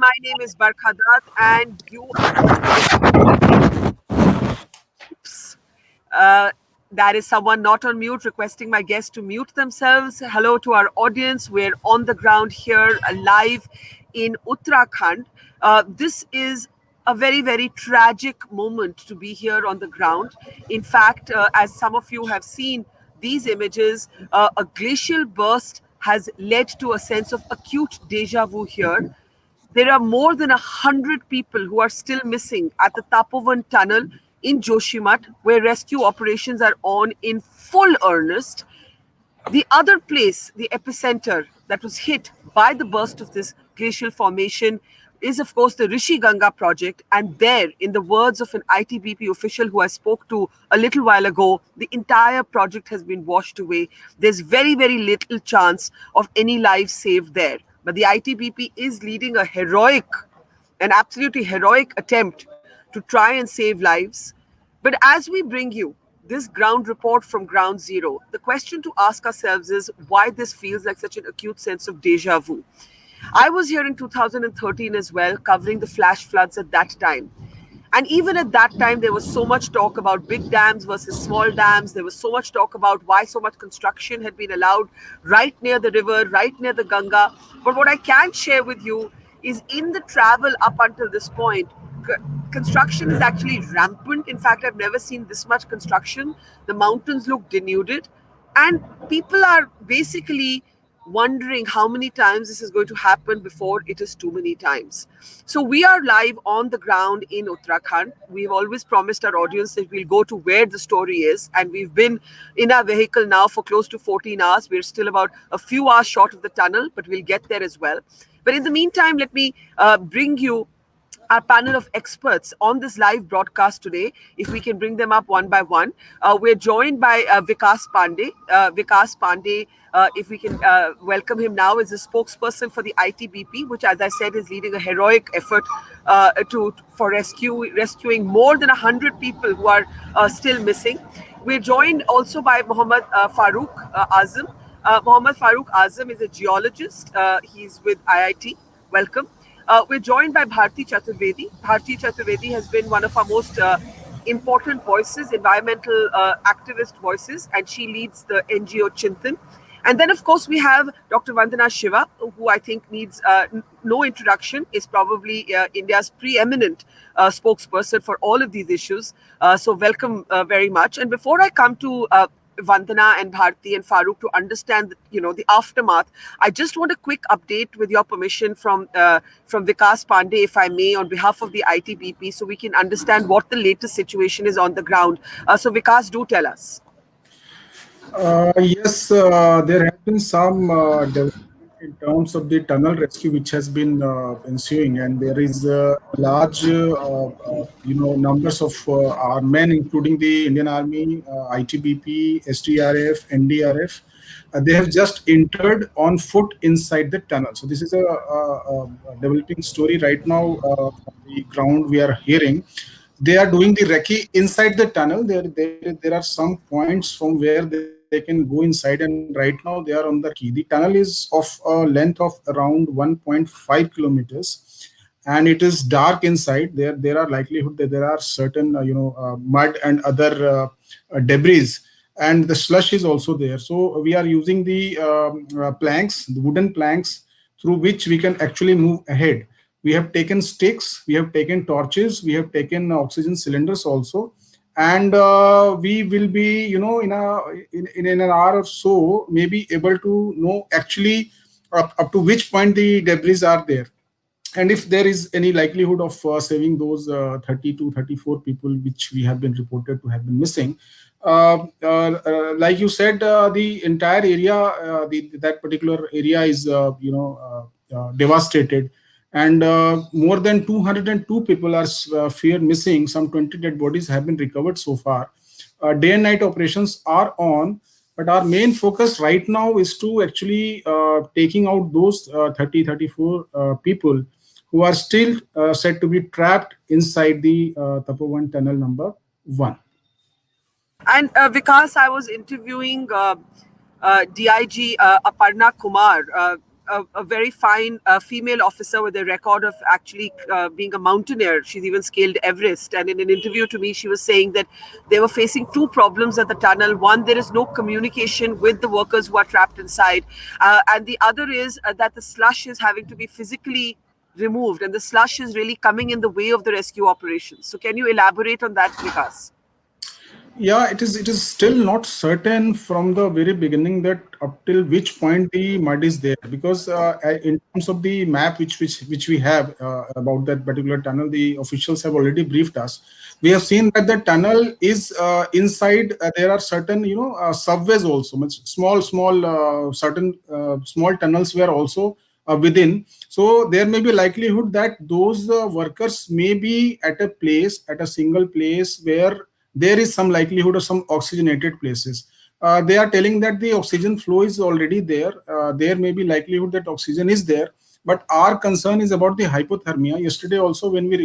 My name is Barkha Dutt, and you. Uh, that is someone not on mute requesting my guests to mute themselves. Hello to our audience. We're on the ground here, live in Uttarakhand. This is a very, very tragic moment to be here on the ground. In fact, as some of you have seen these images, a glacial burst has led to a sense of acute deja vu here. There are more than 100 people who are still missing at the Tapovan tunnel in Joshimat, where rescue operations are on in full earnest. The other place, the epicenter that was hit by the burst of this glacial formation, is of course the Rishi Ganga project. And there, in the words of an ITBP official who I spoke to a little while ago, the entire project has been washed away. There's very, very little chance of any lives saved there. But the ITBP is leading a an absolutely heroic attempt to try and save lives. But as we bring you this ground report from ground zero, the question to ask ourselves is why this feels like such an acute sense of deja vu. I was here in 2013 as well, covering the flash floods at that time. And even at that time, there was so much talk about big dams versus small dams. There was so much talk about why so much construction had been allowed right near the river, right near the Ganga. But what I can share with you is in the travel up until this point, construction is actually rampant. In fact, I've never seen this much construction. The mountains look denuded, and people are basically wondering how many times this is going to happen before it is too many times. So we are live on the ground in Uttarakhand. We've always promised our audience that we'll go to where the story is, and we've been in our vehicle now for close to 14 hours. We're still about a few hours short of the tunnel, but we'll get there as well. But in the meantime, let me bring you our panel of experts on this live broadcast today, if we can bring them up one by one. We're joined by Vikas Pandey. Vikas Pandey, if we can welcome him now, is a spokesperson for the ITBP, which, as I said, is leading a heroic effort for rescuing more than 100 people who are still missing. We're joined also by Mohammed Farooq Azam. Mohammed Farooq Azam is a geologist. He's with IIT. Welcome. We're joined by Bharti Chaturvedi. Bharti Chaturvedi has been one of our most important voices, environmental activist voices, and she leads the NGO Chintan. And then, of course, we have Dr. Vandana Shiva, who I think needs no introduction, is probably India's preeminent spokesperson for all of these issues. So welcome very much. And before I come to Vandana and Bharti and Farooq to understand, the aftermath, I just want a quick update, with your permission, from Vikas Pandey, if I may, on behalf of the ITBP, so we can understand what the latest situation is on the ground. So Vikas, do tell us. Yes, there have been some development in terms of the tunnel rescue which has been ensuing, and there is large, numbers of our men, including the Indian Army, ITBP, SDRF, NDRF. They have just entered on foot inside the tunnel. So this is a developing story right now. From the ground we are hearing, they are doing the recce inside the tunnel. There are some points from where they can go inside, and right now they are on the recce. The tunnel is of a length of around 1.5 kilometers, and it is dark inside. There are likelihood that there are certain mud and other debris, and the slush is also there. So we are using the planks, the wooden planks, through which we can actually move ahead. We have taken sticks, we have taken torches, we have taken oxygen cylinders also, and we will be, in an hour or so, maybe able to know actually up to which point the debris are there, and if there is any likelihood of saving those 30 to 34 people which we have been reported to have been missing. Like you said, the entire area, that particular area is devastated, and more than 202 people are feared missing. Some 20 dead bodies have been recovered so far. Day and night operations are on, but our main focus right now is to actually taking out those 34 people who are still said to be trapped inside the Tapovan tunnel number 1. And Vikas, I was interviewing DIG Aparna Kumar a very fine female officer with a record of actually being a mountaineer. She's even scaled Everest. And in an interview to me, she was saying that they were facing two problems at the tunnel. One, there is no communication with the workers who are trapped inside. And the other is that the slush is having to be physically removed, and the slush is really coming in the way of the rescue operations. So, can you elaborate on that, Vikas? Yeah, it is still not certain from the very beginning that up till which point the mud is there, because in terms of the map which we have about that particular tunnel, the officials have already briefed us. We have seen that the tunnel is inside. There are certain subways also, means small certain small tunnels were also within. So there may be likelihood that those workers may be at a place, at a single place where there is some likelihood of some oxygenated places. They are telling that the oxygen flow is already there. There may be likelihood that oxygen is there, but our concern is about the hypothermia. Yesterday also, when we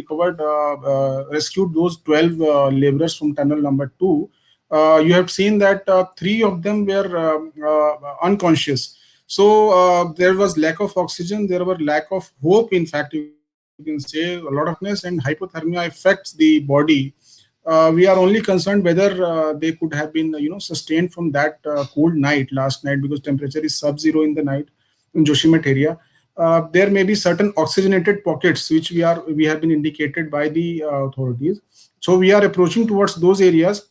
rescued those 12 laborers from tunnel number 2, you have seen that three of them were unconscious. So there was lack of oxygen, there were lack of hope, in fact you can say a lot of darkness, and hypothermia affects the body. We are only concerned whether they could have been sustained from that cold night last night, because temperature is sub-zero in the night in Joshimat area. There may be certain oxygenated pockets which we have been indicated by the authorities. So we are approaching towards those areas.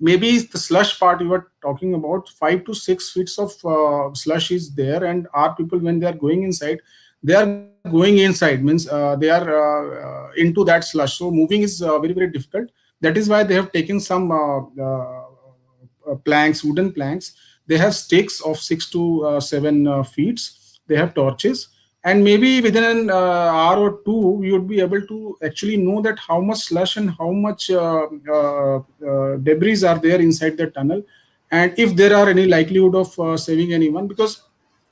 Maybe the slush part you were talking about, 5 to 6 feet of slush is there, and our people, when they are going inside, they are going inside, means they are into that slush. So moving is very difficult. That is why they have taken some planks, wooden planks. They have stakes of 6 to 7 feet. They have torches, and maybe within an hour or two, we would be able to actually know that how much slush and how much debris are there inside the tunnel, and if there are any likelihood of saving anyone. Because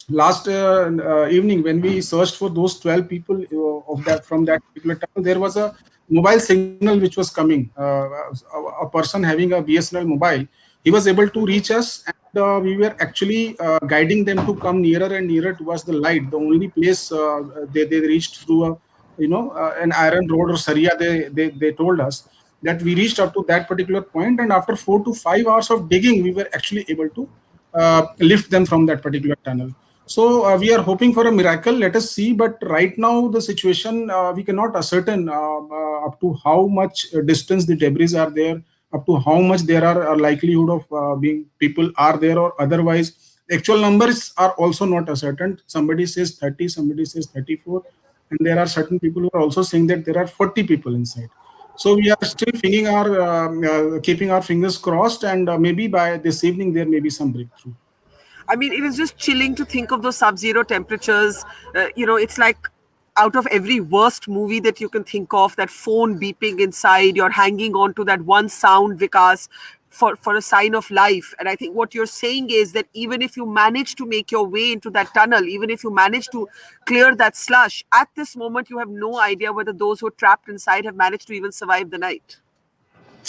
last evening, when we searched for those 12 people of that from that particular tunnel, there was a mobile signal which was coming. A person having a BSNL mobile, he was able to reach us, and we were actually guiding them to come nearer and nearer towards the light. The only place they reached through a an iron road or saria. They told us that we reached up to that particular point, and after 4 to 5 hours of digging, we were actually able to lift them from that particular tunnel. So we are hoping for a miracle. Let us see. But right now, the situation, we cannot ascertain up to how much distance the debris are there, up to how much there are a likelihood of being people are there or otherwise. The actual numbers are also not ascertained. Somebody says 30, somebody says 34, and there are certain people who are also saying that there are 40 people inside. So we are still keeping our fingers crossed, and maybe by this evening there may be some breakthrough. I mean, it was just chilling to think of those sub-zero temperatures. It's like out of every worst movie that you can think of, that phone beeping inside, you're hanging on to that one sound, Vikas, for a sign of life. And I think what you're saying is that even if you manage to make your way into that tunnel, even if you manage to clear that slush, at this moment, you have no idea whether those who are trapped inside have managed to even survive the night.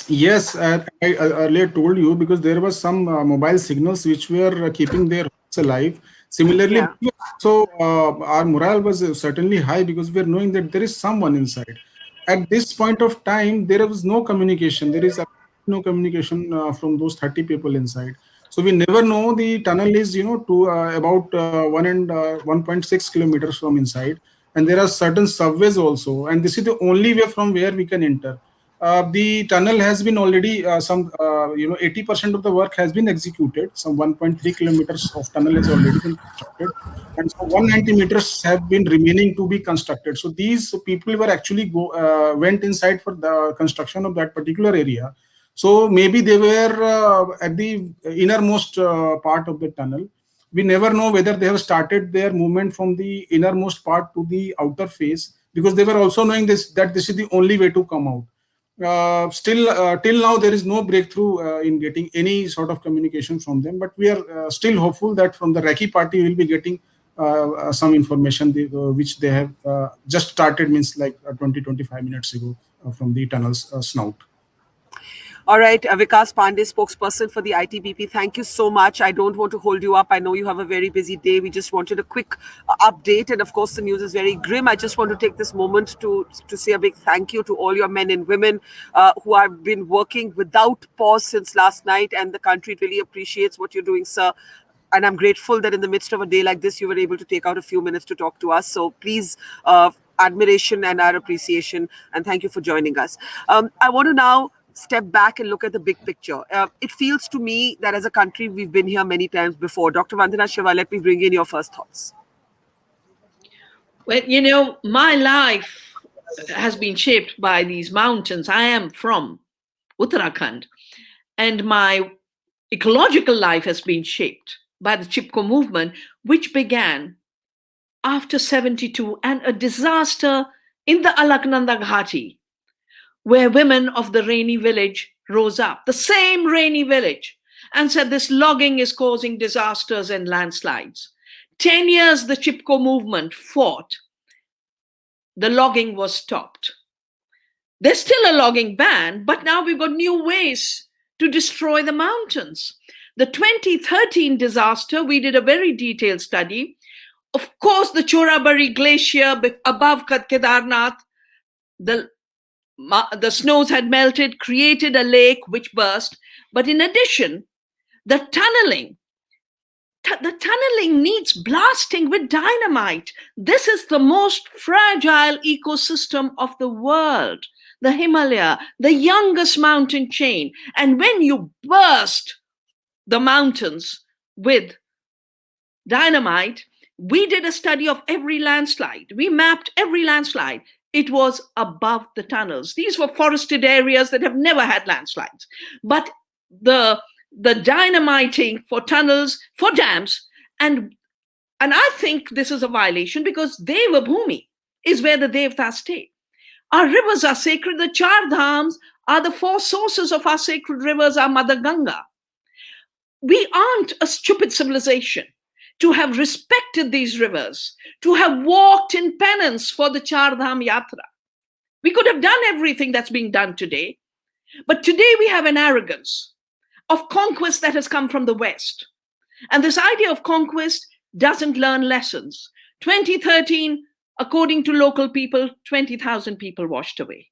Yes, I earlier told you, because there was some mobile signals which were keeping their hopes alive. Similarly, Yeah. so our morale was certainly high, because we are knowing that there is someone inside. At this point of time, there was no communication. There is no communication from those 30 people inside. So we never know. The tunnel is, to about 1.6 kilometers from inside, and there are certain subways also. And this is the only way from where we can enter. The tunnel has been already 80% of the work has been executed. Some 1.3 kilometers of tunnel has already been constructed, and so 190 meters have been remaining to be constructed. So these people were actually went inside for the construction of that particular area. So maybe they were at the innermost part of the tunnel. We never know whether they have started their movement from the innermost part to the outer face, because they were also knowing this, that this is the only way to come out. Still, till now, there is no breakthrough in getting any sort of communication from them. But we are still hopeful that from the Raki party, we will be getting some information which they have just started, means like 20, 25 minutes ago from the tunnel's snout. All right, Vikas Pandey, spokesperson for the ITBP. Thank you so much. I don't want to hold you up. I know you have a very busy day. We just wanted a quick update, and of course, the news is very grim. I just want to take this moment to say a big thank you to all your men and women who have been working without pause since last night, and the country really appreciates what you're doing, sir. And I'm grateful that in the midst of a day like this, you were able to take out a few minutes to talk to us. So please, admiration and our appreciation, and thank you for joining us. I want to now step back and look at the big picture. It feels to me that as a country, we've been here many times before. Dr. Vandana Shiva, let me bring in your first thoughts. Well, you know, my life has been shaped by these mountains. I am from Uttarakhand, and my ecological life has been shaped by the Chipko movement, which began after 72 and a disaster in the Alaknanda Ghati, where women of the Rainy village rose up, the same Rainy village, and said this logging is causing disasters and landslides. 10 years the Chipko movement fought. The logging was stopped. There's still a logging ban, but now we've got new ways to destroy the mountains. The 2013 disaster, we did a very detailed study. Of course, the Chorabari glacier above Kedarnath, the snows had melted, created a lake which burst. But in addition, the tunneling needs blasting with dynamite. This is the most fragile ecosystem of the world, the Himalaya, the youngest mountain chain. And when you burst the mountains with dynamite, we did a study of every landslide. We mapped every landslide. It was above the tunnels. These were forested areas that have never had landslides. But the dynamiting for tunnels, for dams, and I think this is a violation because Deva Bhumi is where the Devtas stay. Our rivers are sacred. The Char Dhams are the four sources of our sacred rivers, our Mother Ganga. We aren't a stupid civilization to have respected these rivers, to have walked in penance for the Char Dham Yatra. We could have done everything that's being done today, but today we have an arrogance of conquest that has come from the West. And this idea of conquest doesn't learn lessons. 2013, according to local people, 20,000 people washed away.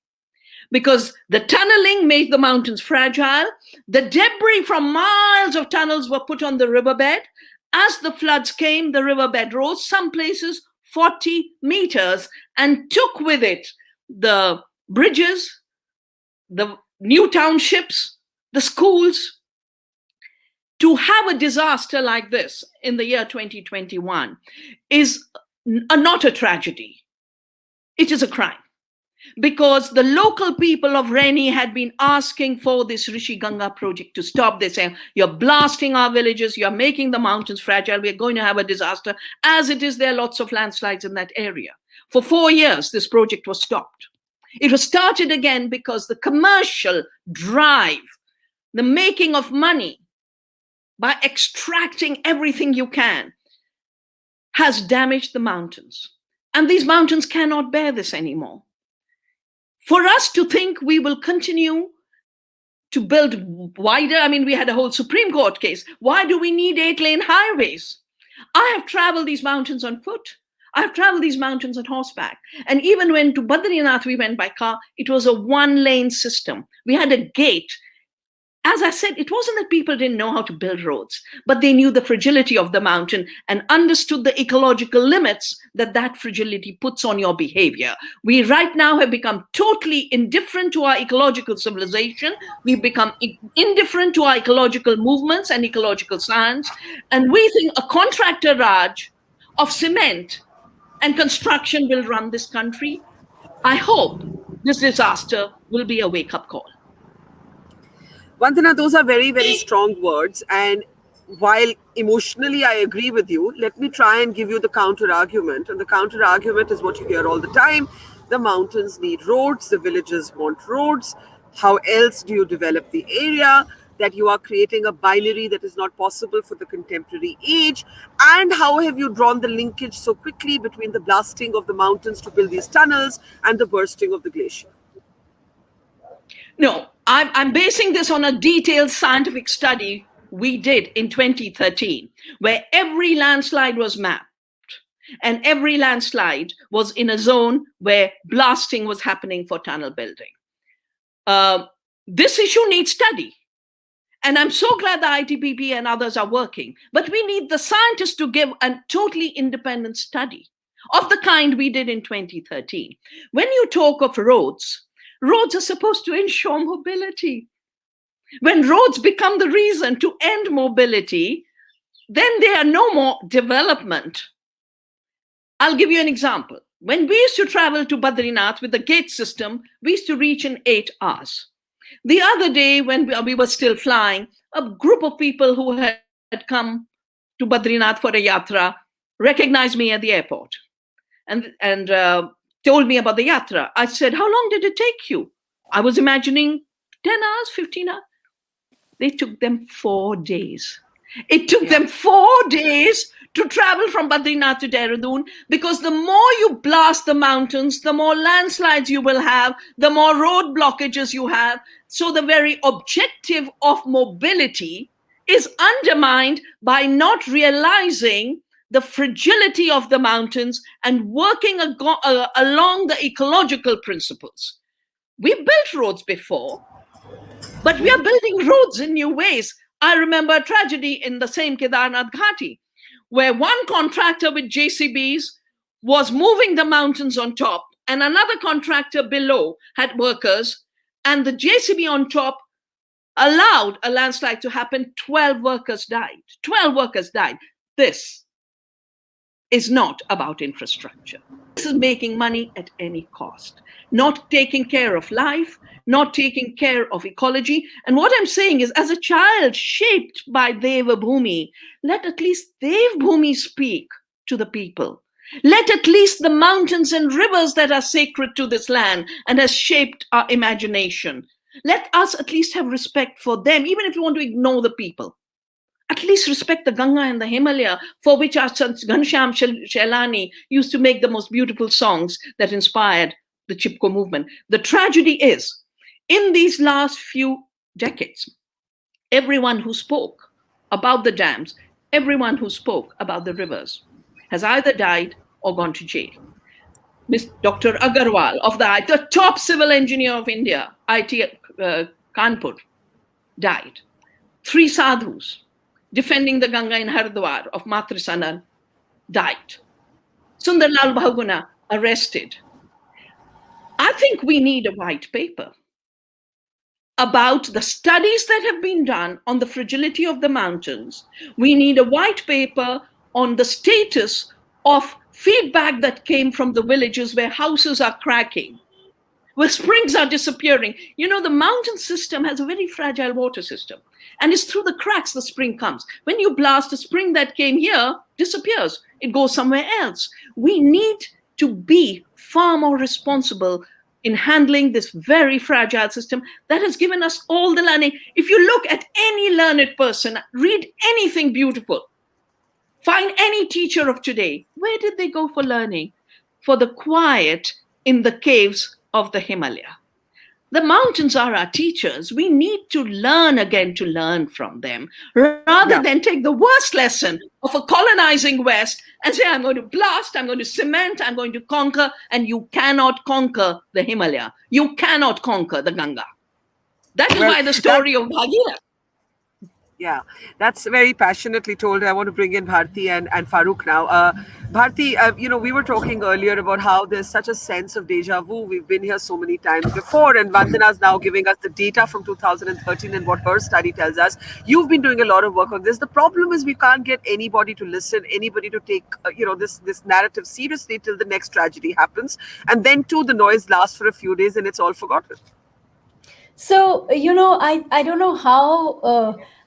Because the tunneling made the mountains fragile. The debris from miles of tunnels were put on the riverbed. As the floods came, the riverbed rose, some places 40 meters, and took with it the bridges, the new townships, the schools. To have a disaster like this in the year 2021 is not a tragedy. It is a crime. Because the local people of Reni had been asking for this Rishi Ganga project to stop. They say, you're blasting our villages, you're making the mountains fragile, we're going to have a disaster. As it is, there are lots of landslides in that area. For 4 years, this project was stopped. It was started again because the commercial drive, the making of money by extracting everything you can, has damaged the mountains. And these mountains cannot bear this anymore. For us to think we will continue to build wider, I mean, we had a whole Supreme Court case. Why do we need 8-lane highways? I have traveled these mountains on foot. I have traveled these mountains on horseback. And even when to Badrinath we went by car, it was a 1-lane system. We had a gate. As I said, it wasn't that people didn't know how to build roads, but they knew the fragility of the mountain and understood the ecological limits that that fragility puts on your behavior. We right now have become totally indifferent to our ecological civilization. We've become indifferent to our ecological movements and ecological science. And we think a contractor Raj of cement and construction will run this country. I hope this disaster will be a wake-up call. Vandana, those are very, very strong words. And while emotionally I agree with you, let me try and give you the counter argument. And the counter argument is what you hear all the time. The mountains need roads, the villages want roads. How else do you develop the area? That you are creating a binary that is not possible for the contemporary age. And how have you drawn the linkage so quickly between the blasting of the mountains to build these tunnels and the bursting of the glacier? No, I'm basing this on a detailed scientific study we did in 2013, where every landslide was mapped. And every landslide was in a zone where blasting was happening for tunnel building. This issue needs study. And I'm so glad the ITBP and others are working. But we need the scientists to give a totally independent study of the kind we did in 2013. When you talk of roads, roads are supposed to ensure mobility. When roads become the reason to end mobility, then there are no more development. I'll give you an example. When we used to travel to Badrinath with the gate system, we used to reach in 8 hours. The other day, when we were still flying, a group of people who had come to Badrinath for a yatra recognized me at the airport and told me about the yatra. I said, "How long did it take you?" I was imagining 10 hours, 15 hours. They took them 4 days. It took them 4 days to travel from Badrinath to Dehradun, because the more you blast the mountains, the more landslides you will have, the more road blockages you have. So the very objective of mobility is undermined by not realizing the fragility of the mountains and working along the ecological principles. We built roads before, but we are building roads in new ways. I remember a tragedy in the same Kedarnath Ghati, where one contractor with JCBs was moving the mountains on top, and another contractor below had workers, and the JCB on top allowed a landslide to happen. 12 workers died. 12 workers died. This is not about infrastructure. This is making money at any cost, not taking care of life, not taking care of ecology. And what I'm saying is, as a child shaped by Deva Bhumi, let at least Dev Bhumi speak to the people. Let at least the mountains and rivers that are sacred to this land and has shaped our imagination, let us at least have respect for them, even if you want to ignore the people. At least respect the Ganga and the Himalaya, for which our son Ghanshyam Shailani used to make the most beautiful songs that inspired the Chipko movement. The tragedy is, in these last few decades, everyone who spoke about the dams, everyone who spoke about the rivers, has either died or gone to jail. Dr. Agarwal, of the top civil engineer of India, IT Kanpur, died. 3 sadhus defending the Ganga in Hardwar of Matrisanan died. Sundarlal Bahuguna arrested. I think we need a white paper about the studies that have been done on the fragility of the mountains. We need a white paper on the status of feedback that came from the villages where houses are cracking, where springs are disappearing. You know, the mountain system has a very fragile water system, and it's through the cracks the spring comes. When you blast, a spring that came here disappears. It goes somewhere else. We need to be far more responsible in handling this very fragile system that has given us all the learning. If you look at any learned person, read anything beautiful, find any teacher of today, where did they go for learning? For the quiet in the caves of the Himalaya. The mountains are our teachers. We need to learn again to learn from them, rather than take the worst lesson of a colonizing West and say, I'm going to blast, I'm going to cement, I'm going to conquer. And you cannot conquer the Himalaya. You cannot conquer the Ganga. That is why the story of Bhagirath. Yeah, that's very passionately told. I want to bring in Bharti and Farooq now. Bharti, we were talking earlier about how there's such a sense of deja vu. We've been here so many times before, and Vandana is now giving us the data from 2013 and what her study tells us. You've been doing a lot of work on this. The problem is we can't get anybody to listen, anybody to take, this narrative seriously till the next tragedy happens. And then too, the noise lasts for a few days and it's all forgotten. So, I don't know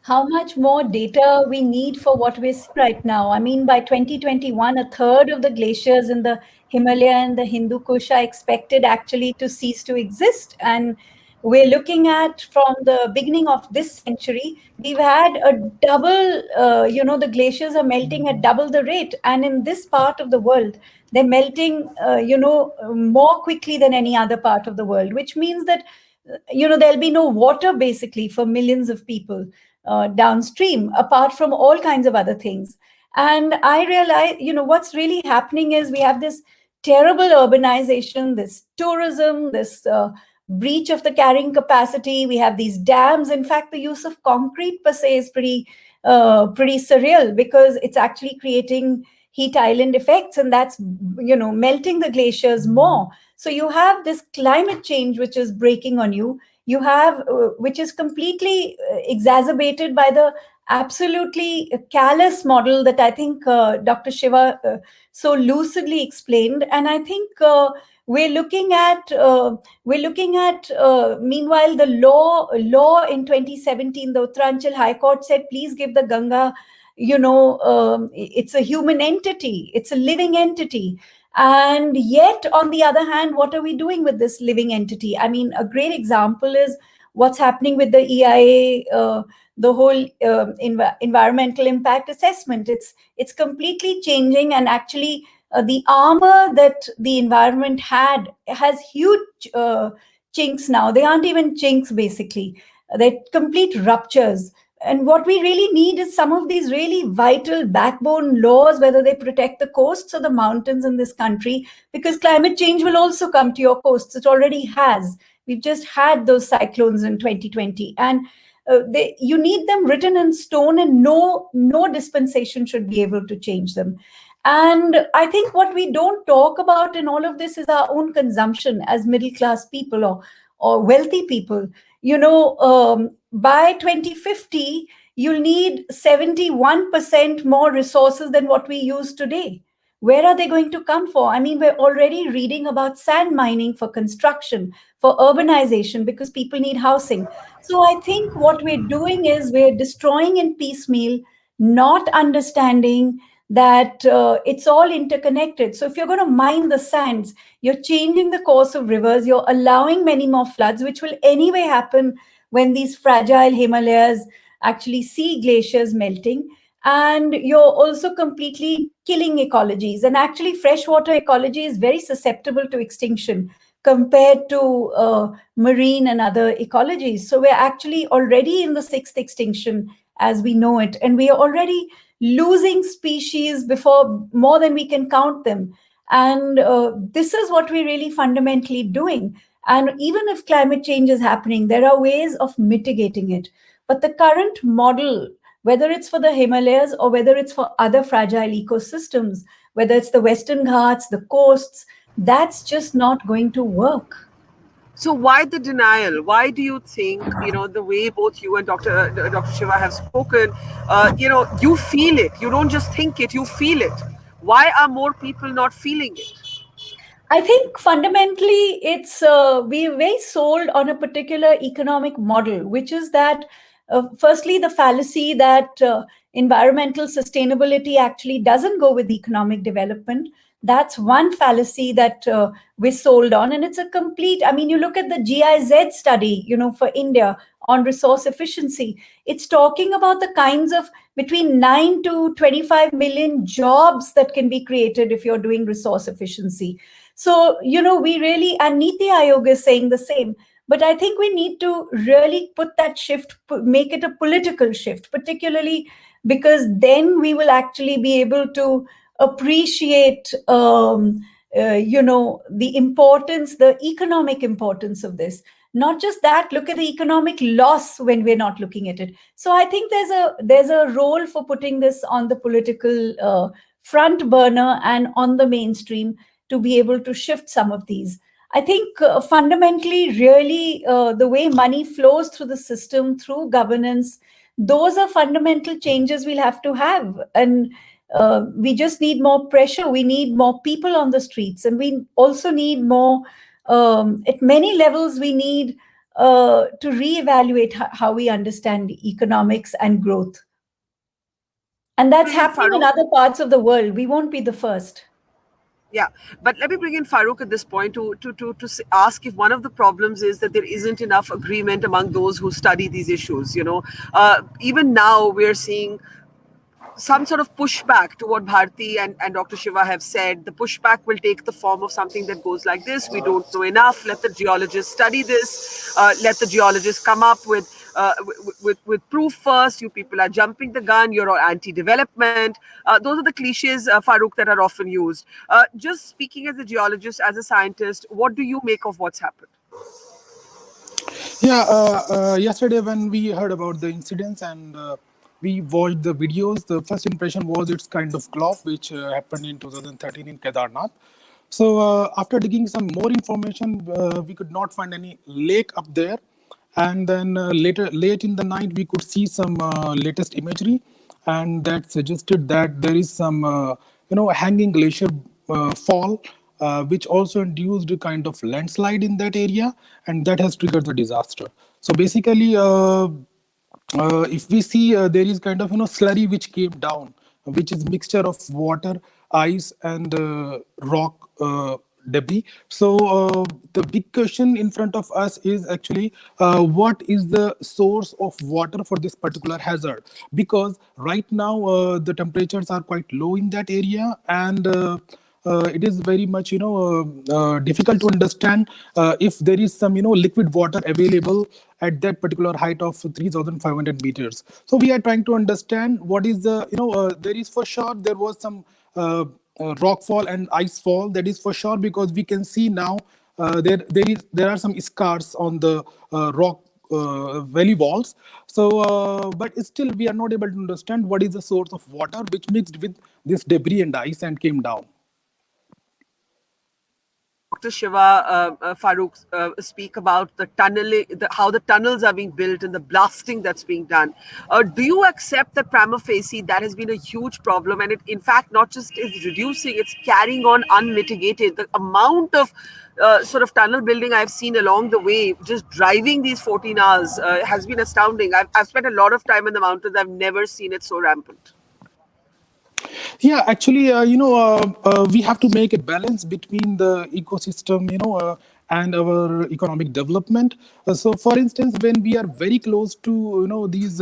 how much more data we need for what we're seeing right now. I mean, by 2021, a third of the glaciers in the Himalaya and the Hindu Kush are expected actually to cease to exist. And we're looking at, from the beginning of this century, we've had a double, the glaciers are melting at double the rate. And in this part of the world, they're melting, more quickly than any other part of the world, which means that there'll be no water basically for millions of people downstream, apart from all kinds of other things. And I realize, what's really happening is we have this terrible urbanization, this tourism, this breach of the carrying capacity. We have these dams. In fact, the use of concrete per se is pretty surreal, because it's actually creating heat island effects, and that's melting the glaciers more. So you have this climate change which is breaking on you. You have which is completely exacerbated by the absolutely callous model that I think Dr. Shiva so lucidly explained. And I think we're looking at meanwhile the law in 2017, the Uttaranchal High Court said, please give the Ganga, it's a human entity, it's a living entity. And yet, on the other hand, what are we doing with this living entity? I mean, a great example is what's happening with the EIA, the whole environmental impact assessment. It's completely changing, and actually, the armor that the environment has huge chinks now. They aren't even chinks, basically. They're complete ruptures. And what we really need is some of these really vital backbone laws, whether they protect the coasts or the mountains in this country, because climate change will also come to your coasts. It already has. We've just had those cyclones in 2020. And you need them written in stone, and no dispensation should be able to change them. And I think what we don't talk about in all of this is our own consumption as middle class people or wealthy people. By 2050, you'll need 71% more resources than what we use today. Where are they going to come for? I mean, we're already reading about sand mining for construction, for urbanization, because people need housing. So I think what we're doing is we're destroying in piecemeal, not understanding that it's all interconnected. So if you're going to mine the sands, you're changing the course of rivers, you're allowing many more floods, which will anyway happen when these fragile Himalayas actually see glaciers melting. And you're also completely killing ecologies. And actually, freshwater ecology is very susceptible to extinction compared to marine and other ecologies. So we're actually already in the sixth extinction as we know it. And we are already losing species before more than we can count them. And this is what we're really fundamentally doing. And even if climate change is happening, there are ways of mitigating it. But the current model, whether it's for the Himalayas or whether it's for other fragile ecosystems, whether it's the Western Ghats, the coasts, that's just not going to work. So why the denial? Why do you think, the way both you and Dr. Shiva have spoken, you feel it. You don't just think it, you feel it. Why are more people not feeling it? I think fundamentally it's we're very sold on a particular economic model, which is that firstly, the fallacy that environmental sustainability actually doesn't go with economic development. That's one fallacy that we're sold on. And it's a complete, I mean, you look at the GIZ study, for India on resource efficiency. It's talking about the kinds of between 9 to 25 million jobs that can be created if you're doing resource efficiency. So, we really, and Niti Aayog is saying the same. But I think we need to really put that shift, make it a political shift, particularly because then we will actually be able to appreciate, the importance, the economic importance of this. Not just that, look at the economic loss when we're not looking at it. So I think there's a role for putting this on the political front burner and on the mainstream to be able to shift some of these. I think fundamentally, really, the way money flows through the system, through governance, those are fundamental changes we'll have to have. And we just need more pressure. We need more people on the streets. And we also need more, at many levels, we need to reevaluate how we understand economics and growth. And that's happening in other parts of the world. We won't be the first. Yeah, but let me bring in Farooq at this point to ask if one of the problems is that there isn't enough agreement among those who study these issues. Even now we're seeing some sort of pushback to what Bharti and Dr. Shiva have said. The pushback will take the form of something that goes like this: we don't know enough. Let the geologists study this. Let the geologists come up with proof first. You people are jumping the gun. You're all anti-development. Those are the cliches, Farooq, that are often used. Just speaking as a geologist, as a scientist, what do you make of what's happened? Yeah, yesterday when we heard about the incidents and we watched the videos, the first impression was it's kind of glove, which happened in 2013 in Kedarnath. So after digging some more information, we could not find any lake up there. And then late in the night, we could see some latest imagery, and that suggested that there is some, hanging glacier fall, which also induced a kind of landslide in that area, and that has triggered the disaster. So basically, if we see there is kind of slurry which came down, which is mixture of water, ice, and rock debris. So the big question in front of us is actually what is the source of water for this particular hazard? Because right now the temperatures are quite low in that area, and it is very much difficult to understand if there is some liquid water available at that particular height of 3,500 meters. So we are trying to understand what is the there is for sure there was some rock fall and ice fall, that is for sure, because we can see now there are some scars on the rock valley walls. So but still we are not able to understand what is the source of water which mixed with this debris and ice and came down. Dr. Shiva, Farooq, speak about the tunneling, how the tunnels are being built and the blasting that's being done. Do you accept that prima facie that has been a huge problem, and it, in fact, not just is reducing, it's carrying on unmitigated? The amount of sort of tunnel building I've seen along the way, just driving these 14 hours, has been astounding. I've spent a lot of time in the mountains. I've never seen it so rampant. Yeah, actually, we have to make a balance between the ecosystem, and our economic development. So, for instance, when we are very close to, these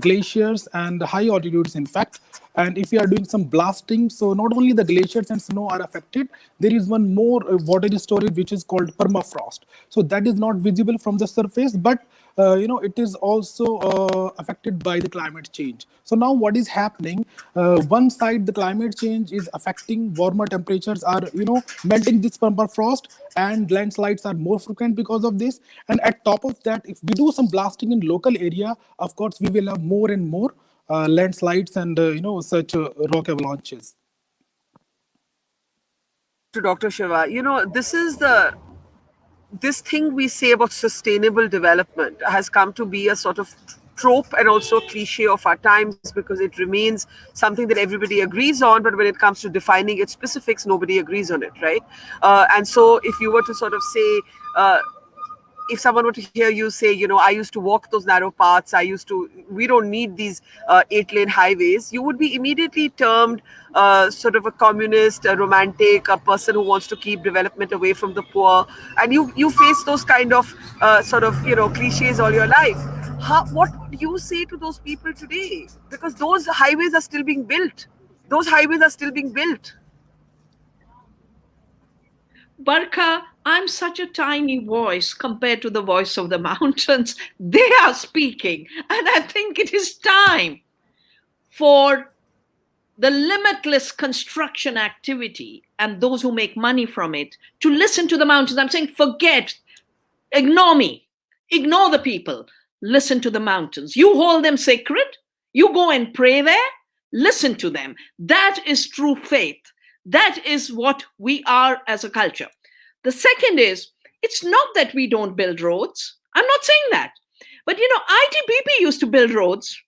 glaciers and high altitudes, in fact, and if we are doing some blasting, so not only the glaciers and snow are affected, there is one more water storage which is called permafrost. So that is not visible from the surface, but it is also affected by the climate change. So now what is happening? One side, the climate change is affecting warmer temperatures are, melting this permafrost, and landslides are more frequent because of this. And at top of that, if we do some blasting in local area, of course, we will have more and more landslides and, such rock avalanches. To Dr. Shiva, this thing we say about sustainable development has come to be a sort of trope and also a cliche of our times, because it remains something that everybody agrees on, but when it comes to defining its specifics, nobody agrees on it, right? And so if you were to sort of say, if someone were to hear you say, I used to walk those narrow paths, we don't need these 8-lane highways, you would be immediately termed sort of a communist, a romantic, a person who wants to keep development away from the poor. And you face those kind of cliches all your life. What would you say to those people today? Because those highways are still being built. Barkha, I'm such a tiny voice compared to the voice of the mountains. They are speaking, and I think it is time for the limitless construction activity and those who make money from it to listen to the mountains. I'm saying ignore me, ignore the people, listen to the mountains. You hold them sacred, you go and pray there, listen to them. That is true faith. That is what we are as a culture. The second is, it's not that we don't build roads. I'm not saying that. But, ITBP used to build roads.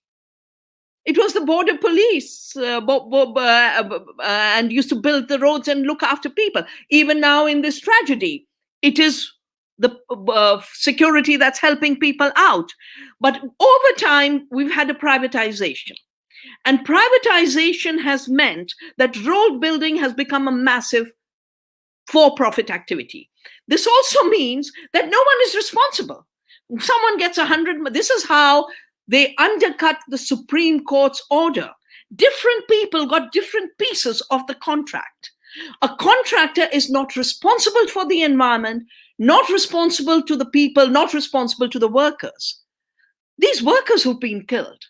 It was the border police and used to build the roads and look after people. Even now in this tragedy, it is the security that's helping people out. But over time, we've had a privatization. And privatization has meant that road building has become a massive for-profit activity. This also means that no one is responsible. Someone gets 100, this is how they undercut the Supreme Court's order. Different people got different pieces of the contract. A contractor is not responsible for the environment, not responsible to the people, not responsible to the workers. These workers who've been killed,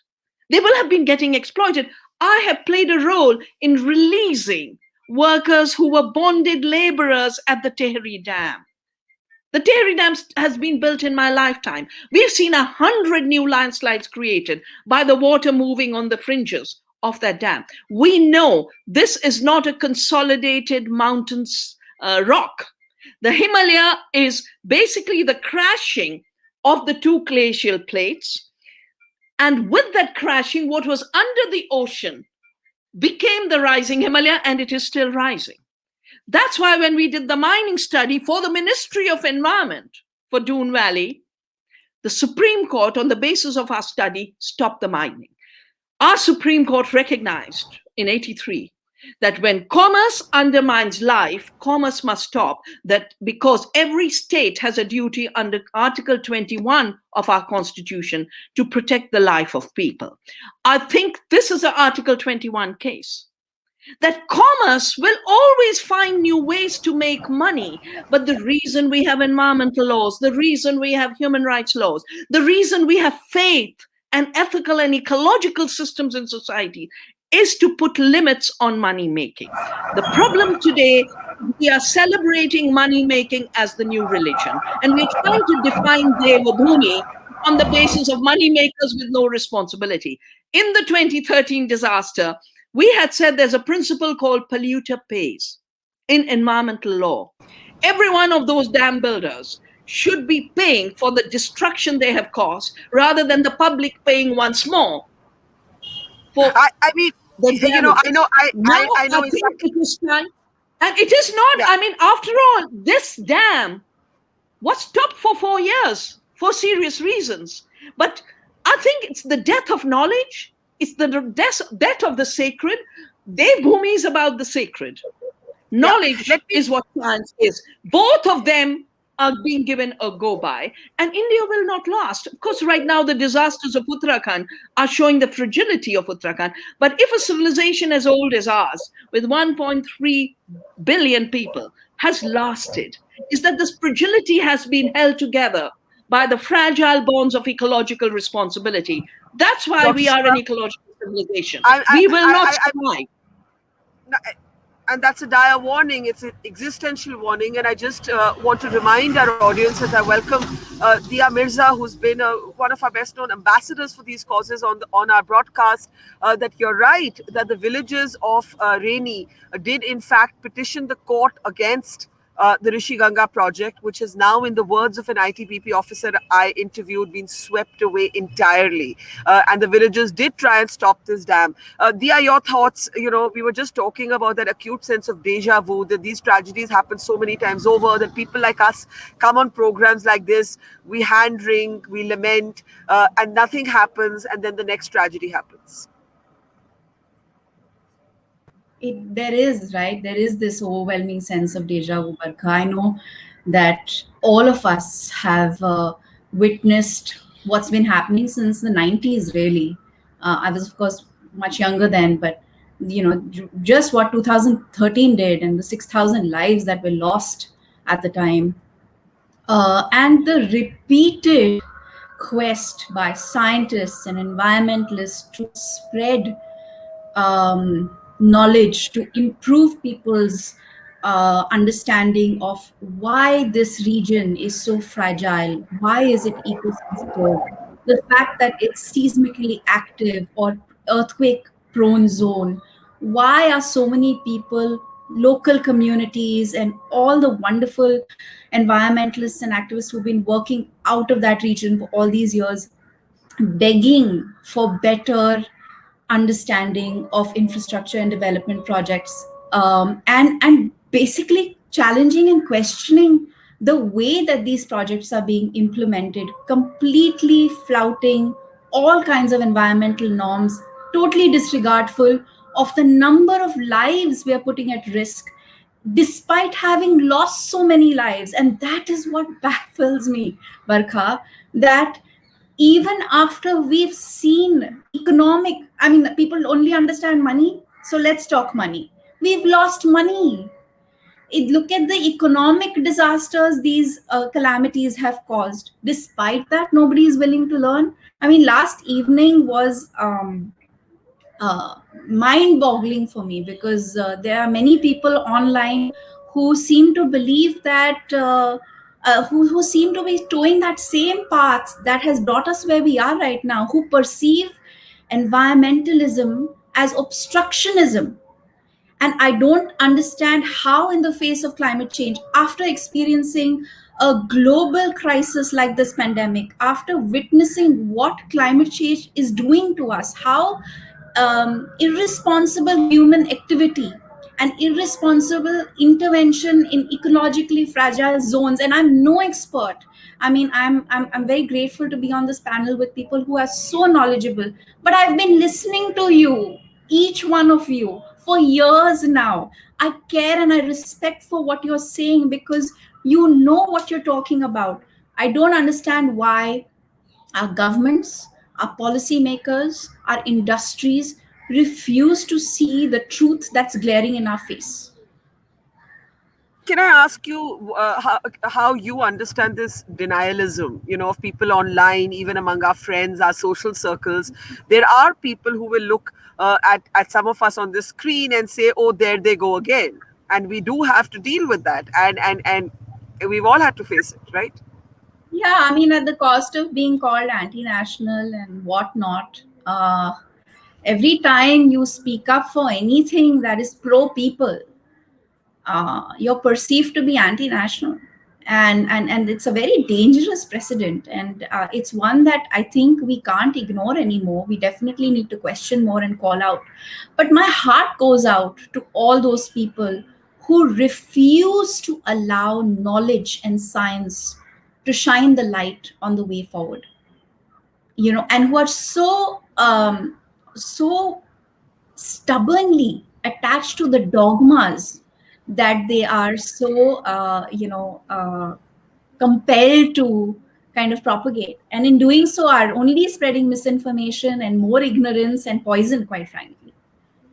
they will have been getting exploited. I have played a role in releasing workers who were bonded laborers at the Tehri Dam. The Tehri Dam has been built in my lifetime. We've seen 100 new landslides created by the water moving on the fringes of that dam. We know this is not a consolidated mountains rock. The Himalaya is basically the crashing of the two glacial plates. And with that crashing, what was under the ocean became the rising Himalaya, and it is still rising. That's why when we did the mining study for the Ministry of Environment for Doon Valley, the Supreme Court, on the basis of our study, stopped the mining. Our Supreme Court recognized in 83 that when commerce undermines life, commerce must stop, that because every state has a duty under Article 21 of our Constitution to protect the life of people. I think this is an Article 21 case. That commerce will always find new ways to make money. But the reason we have environmental laws, the reason we have human rights laws, the reason we have faith and ethical and ecological systems in society is to put limits on money making. The problem today, we are celebrating money making as the new religion. And we're trying to define Devabhumi on the basis of money makers with no responsibility. In the 2013 disaster, we had said there's a principle called polluter pays in environmental law. Every one of those dam builders should be paying for the destruction they have caused rather than the public paying once more. I mean, you know, I know. I think it is time. And it is not, I mean, after all, this dam was stopped for 4 years for serious reasons. But I think it's the death of knowledge. It's the death of the sacred. Devbhumi is about the sacred. Knowledge is what science is. Both of them are being given a go-by. And India will not last. Of course, right now, the disasters of Uttarakhand are showing the fragility of Uttarakhand. But if a civilization as old as ours, with 1.3 billion people, has lasted, is that this fragility has been held together by the fragile bonds of ecological responsibility. That's why we are an ecological civilization. We will not survive. And that's a dire warning. It's an existential warning. And I just want to remind our audience as I welcome Dia Mirza, who's been one of our best known ambassadors for these causes on our broadcast, that you're right, that the villages of Reni did in fact petition the court against the Rishi Ganga project, which is now, in the words of an ITBP officer I interviewed, been swept away entirely. And the villagers did try and stop this dam. Dia, your thoughts? You know, we were just talking about that acute sense of deja vu, that these tragedies happen so many times over, that people like us come on programs like this, we hand wring, we lament, and nothing happens, and then the next tragedy happens. There is this overwhelming sense of deja vu, Barkha. I know that all of us have witnessed what's been happening since the 90s, really. I was, of course, much younger then, but you know, just what 2013 did and the 6,000 lives that were lost at the time. And the repeated quest by scientists and environmentalists to spread knowledge, to improve people's understanding of why this region is so fragile, why is it eco-sensitive, the fact that it's seismically active or earthquake prone zone, why are so many people, local communities and all the wonderful environmentalists and activists who've been working out of that region for all these years begging for better understanding of infrastructure and development projects, and basically challenging and questioning the way that these projects are being implemented, completely flouting all kinds of environmental norms, totally disregardful of the number of lives we are putting at risk, despite having lost so many lives. And that is what baffles me, Barkha, that even after we've seen economic, I mean, people only understand money, so let's talk money. We've lost money. Look at the economic disasters these calamities have caused. Despite that, nobody is willing to learn. I mean, last evening was uh, mind boggling for me, because there are many people online who seem to believe that who seem to be towing that same path that has brought us where we are right now, who perceive environmentalism as obstructionism. And I don't understand how, in the face of climate change, after experiencing a global crisis like this pandemic, after witnessing what climate change is doing to us, how irresponsible human activity and irresponsible intervention in ecologically fragile zones. And I'm no expert. I mean, I'm very grateful to be on this panel with people who are so knowledgeable, but I've been listening to you, each one of you, for years now. I care and I respect for what you're saying, because you know what you're talking about. I don't understand why our governments, our policymakers, our industries refuse to see the truth that's glaring in our face. Can I ask you how you understand this denialism, of people online, even among our friends, our social circles? There are people who will look at some of us on the screen and say, oh, there they go again. And we do have to deal with that. And we've all had to face it, right? Yeah, I mean, at the cost of being called anti-national and whatnot, every time you speak up for anything that is pro-people, you're perceived to be anti-national. And it's a very dangerous precedent, and it's one that I think we can't ignore anymore. We definitely need to question more and call out. But my heart goes out to all those people who refuse to allow knowledge and science to shine the light on the way forward, and who are so stubbornly attached to the dogmas that they are so compelled to kind of propagate, and in doing so are only spreading misinformation and more ignorance and poison, quite frankly.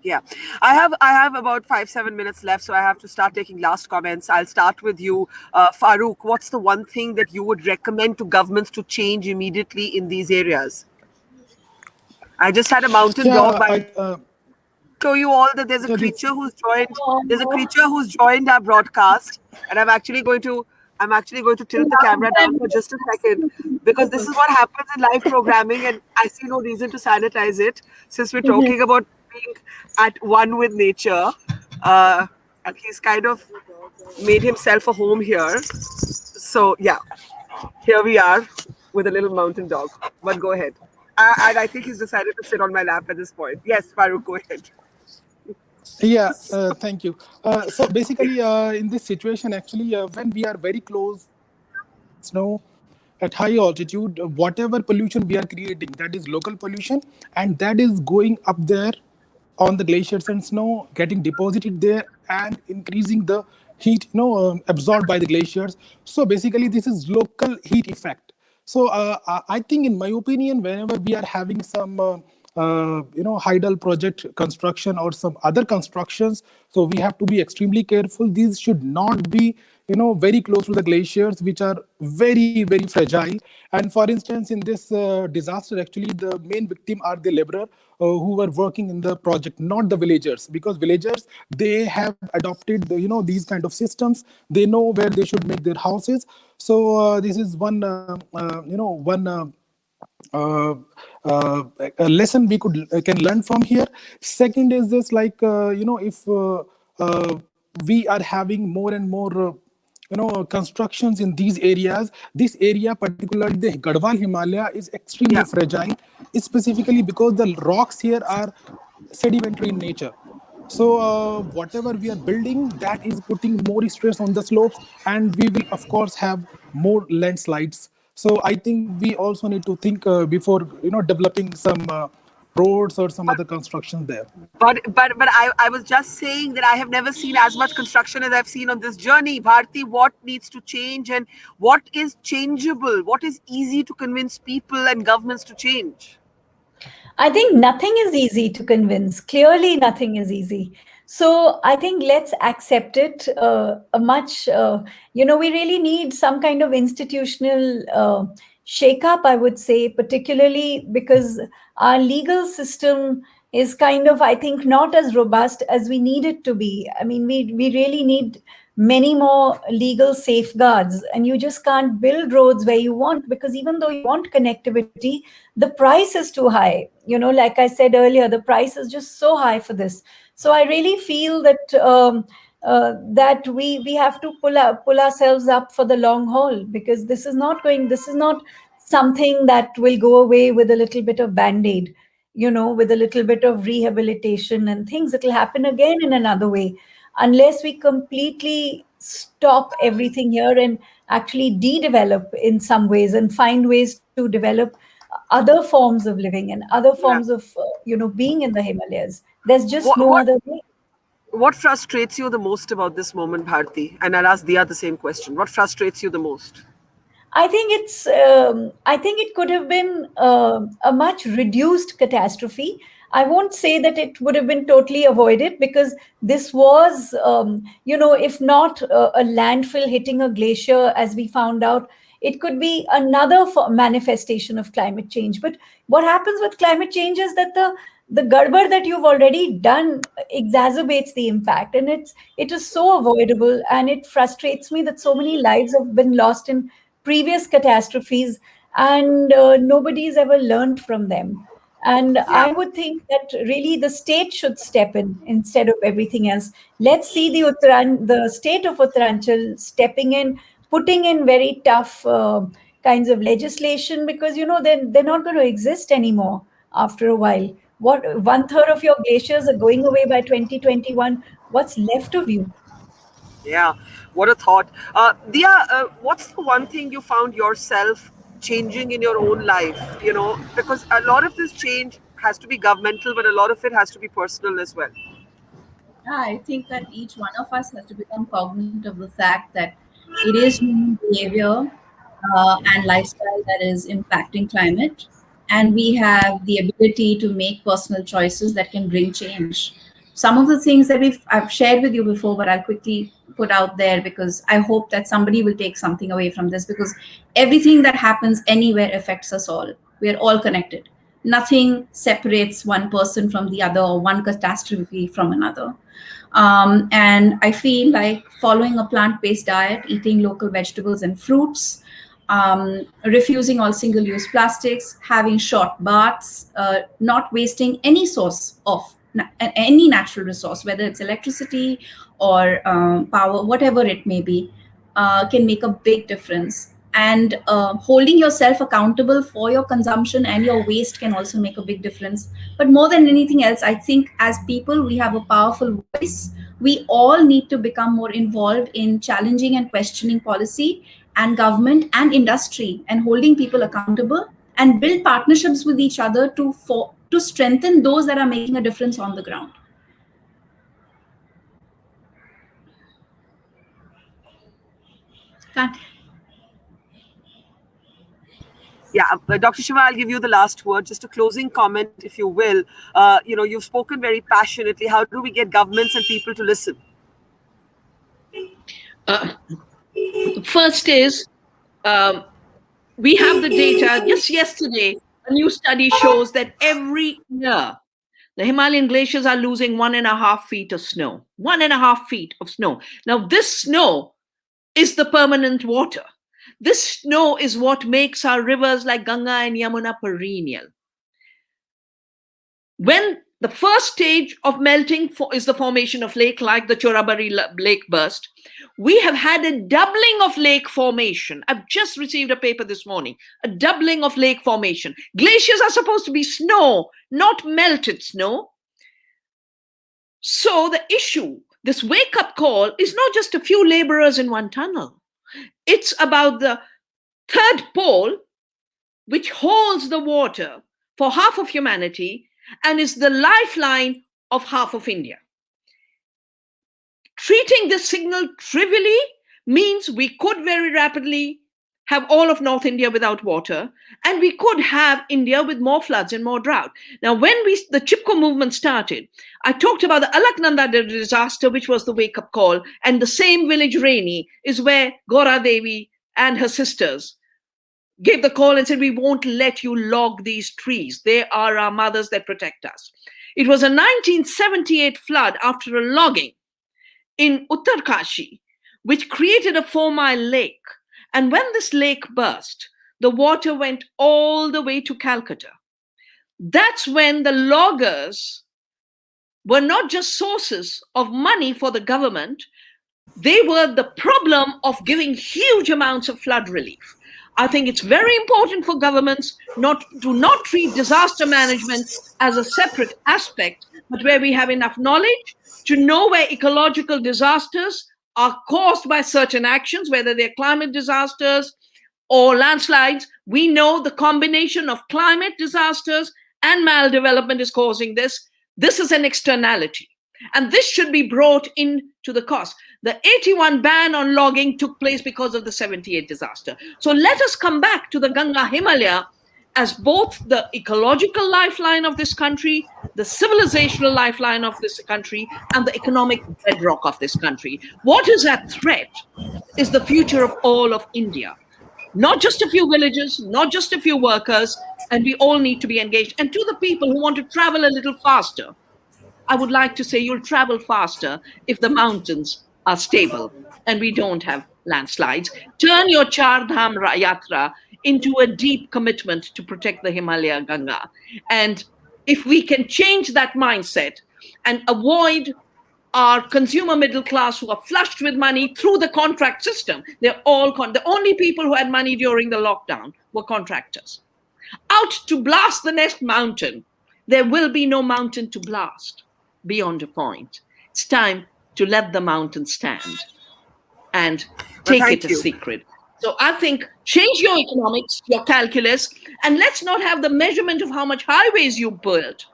Yeah, I have about 5-7 minutes left, so I have to start taking last comments. I'll start with you, Farooq. What's the one thing that you would recommend to governments to change immediately in these areas? I just had a mountain dog. Yeah, Show you all that there's a yeah, creature this, who's joined. There's a creature who's joined our broadcast, and I'm actually going to tilt the camera down for just a second, because this is what happens in live programming, and I see no reason to sanitize it since we're talking about being at one with nature. And he's kind of made himself a home here. So yeah, here we are with a little mountain dog. But go ahead. And I think he's decided to sit on my lap at this point. Yes, Farooq, go ahead. yeah, thank you. So basically, in this situation, actually, when we are very close to the snow at high altitude, whatever pollution we are creating, that is local pollution, and that is going up there on the glaciers and snow, getting deposited there and increasing the heat, absorbed by the glaciers. So basically, this is local heat effect. So I think, in my opinion, whenever we are having some hydel project construction or some other constructions, so we have to be extremely careful. These should not be very close to the glaciers, which are very, very fragile. And for instance, in this disaster, actually the main victim are the laborer who were working in the project, not the villagers, because villagers, they have adopted these kind of systems. They know where they should make their houses. So this is one uh, a lesson we can learn from here. Second is this, like if we are having more and more constructions in these areas, this area, particularly the Garhwal Himalaya, is extremely fragile, specifically because the rocks here are sedimentary in nature. So whatever we are building, that is putting more stress on the slopes, and we will of course have more landslides. So I think we also need to think before developing some roads or some other constructions there. But I was just saying that I have never seen as much construction as I've seen on this journey. Bharti, what needs to change and what is changeable? What is easy to convince people and governments to change? I think nothing is easy to convince. Clearly, nothing is easy. So I think let's accept it. We really need some kind of institutional shake-up, I would say, particularly because our legal system is kind of, I think, not as robust as we need it to be. I mean, we really need many more legal safeguards, and you just can't build roads where you want, because even though you want connectivity, the price is too high. Like I said earlier, the price is just so high for this. So I really feel that we have to pull ourselves up for the long haul, because this is not something that will go away with a little bit of band-aid, with a little bit of rehabilitation and things. It will happen again in another way, unless we completely stop everything here and actually de-develop in some ways and find ways to develop other forms of living and other Yeah. forms of being in the Himalayas. There's just What, no what other way. what frustrates you the most about this moment, Bharti? And I'll ask Dia the same question. What frustrates you the most? I think I think it could have been a much reduced catastrophe. I won't say that it would have been totally avoided, because this was, if not a landfill hitting a glacier, as we found out, it could be another manifestation of climate change. But what happens with climate change is that the garbar that you've already done exacerbates the impact, and it is so avoidable, and it frustrates me that so many lives have been lost in previous catastrophes, and nobody's ever learned from them. And Yeah. I would think that really the state should step in instead of everything else. Let's see the state of Uttaranchal stepping in, putting in very tough kinds of legislation, because they're not going to exist anymore after a while. What, one third of your glaciers are going away by 2021? What's left of you? Yeah, what a thought. Dia, what's the one thing you found yourself changing in your own life? Because a lot of this change has to be governmental, but a lot of it has to be personal as well. I think that each one of us has to become cognizant of the fact that it is human behavior and lifestyle that is impacting climate, and we have the ability to make personal choices that can bring change. Some of the things that I've shared with you before, but I'll quickly put out there, because I hope that somebody will take something away from this, because everything that happens anywhere affects us all. We are all connected. Nothing separates one person from the other or one catastrophe from another. And I feel like following a plant-based diet, eating local vegetables and fruits, refusing all single-use plastics, having short baths, not wasting any source of any natural resource, whether it's electricity or power, whatever it may be, can make a big difference. And holding yourself accountable for your consumption and your waste can also make a big difference. But more than anything else, I think as people, we have a powerful voice. We all need to become more involved in challenging and questioning policy and government and industry, and holding people accountable, and build partnerships with each other to strengthen those that are making a difference on the ground. Can't. Yeah, Dr. Shiva, I'll give you the last word. Just a closing comment, if you will. You've spoken very passionately. How do we get governments and people to listen? First is, we have the data. Just yesterday, a new study shows that every year, the Himalayan glaciers are losing 1.5 feet of snow. 1.5 feet of snow. Now, this snow is the permanent water. This snow is what makes our rivers like Ganga and Yamuna perennial. When the first stage of melting is the formation of lake, like the Chorabari lake burst, we have had a doubling of lake formation. I've just received a paper this morning, a doubling of lake formation. Glaciers are supposed to be snow, not melted snow. So the issue, this wake-up call, is not just a few laborers in one tunnel. It's about the third pole, which holds the water for half of humanity, and is the lifeline of half of India. Treating this signal trivially means we could very rapidly have all of North India without water, and we could have India with more floods and more drought. Now, when the Chipko movement started, I talked about the Alaknanda disaster, which was the wake-up call, and the same village, Raini, is where Gora Devi and her sisters gave the call and said, we won't let you log these trees. They are our mothers that protect us. It was a 1978 flood after a logging in Uttarkashi, which created a 4-mile lake. And when this lake burst, the water went all the way to Calcutta. That's when the loggers were not just sources of money for the government, they were the problem of giving huge amounts of flood relief. I think it's very important for governments not treat disaster management as a separate aspect, but where we have enough knowledge to know where ecological disasters are caused by certain actions, whether they're climate disasters or landslides. We know the combination of climate disasters and maldevelopment is causing this. This is an externality, and this should be brought into the cost. The 81 ban on logging took place because of the 78 disaster. So let us come back to the Ganga Himalaya as both the ecological lifeline of this country, the civilizational lifeline of this country, and the economic bedrock of this country. What is at threat is the future of all of India. Not just a few villages, not just a few workers, and we all need to be engaged. And to the people who want to travel a little faster, I would like to say you'll travel faster if the mountains are stable and we don't have landslides. Turn your Char Dham Yatra into a deep commitment to protect the Himalaya Ganga. And if we can change that mindset and avoid our consumer middle class who are flushed with money through the contract system, they're all the only people who had money during the lockdown were contractors. Out to blast the next mountain, there will be no mountain to blast beyond a point. It's time to let the mountain stand and take it as secret. So I think change your economics, your calculus, and let's not have the measurement of how much highways you build,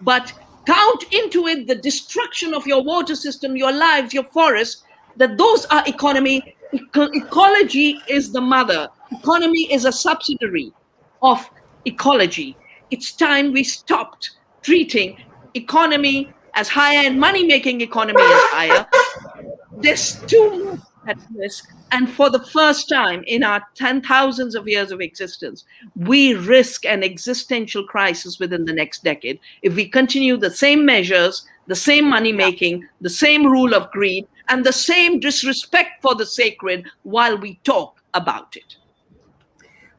but count into it the destruction of your water system, your lives, your forests, that those are economy. Ecology is the mother. Economy is a subsidiary of ecology. It's time we stopped treating economy as higher and money-making economy as higher. There's too much at risk. And for the first time in our 10,000s of years of existence, we risk an existential crisis within the next decade if we continue the same measures, the same money-making, the same rule of greed, and the same disrespect for the sacred while we talk about it.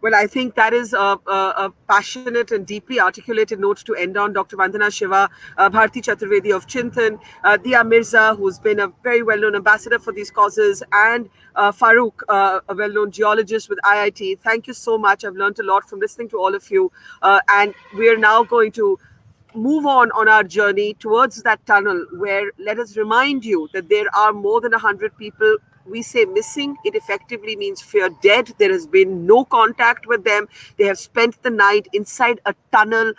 Well, I think that is a passionate and deeply articulated note to end on. Dr. Vandana Shiva, Bharti Chaturvedi of Chintan, Dia Mirza, who's been a very well-known ambassador for these causes, and Farooq, a well-known geologist with IIT. Thank you so much. I've learned a lot from listening to all of you. And we're now going to move on our journey towards that tunnel where, let us remind you that there are more than 100 people. We say missing, it effectively means fear dead. There has been no contact with them. They have spent the night inside a tunnel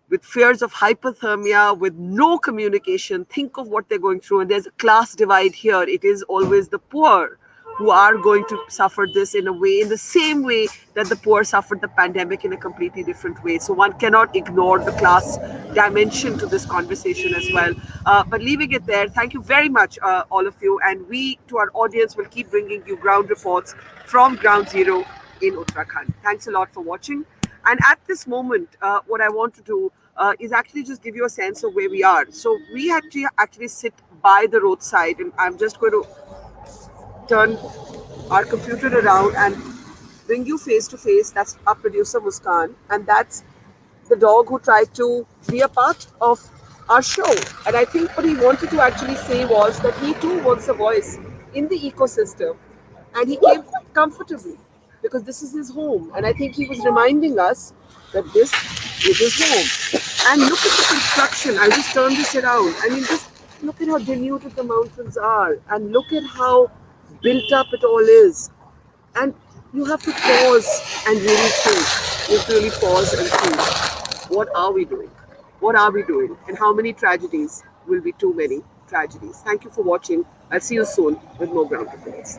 with fears of hypothermia, with no communication. Think of what they're going through. And there's a class divide here. It is always the poor who are going to suffer this in a way, in the same way that the poor suffered the pandemic in a completely different way. So one cannot ignore the class dimension to this conversation as well. But leaving it there, thank you very much, all of you. And we, to our audience, will keep bringing you ground reports from Ground Zero in Uttarakhand. Thanks a lot for watching. And at this moment, what I want to do is actually just give you a sense of where we are. So we actually sit by the roadside, and I'm just going to turn our computer around and bring you face to face. That's our producer Muskan, and that's the dog who tried to be a part of our show. And I think what he wanted to actually say was that he too wants a voice in the ecosystem, and he came quite comfortably because this is his home. And I think he was reminding us that this is his home. And look at the construction. I'll just turn this around. I mean, just look at how denuded the mountains are, and look at how built up it all is. And you have to pause and really think. You have to really pause and think, what are we doing? What are we doing? And how many tragedies will be too many tragedies? Thank you for watching. I'll see you soon with more ground reports.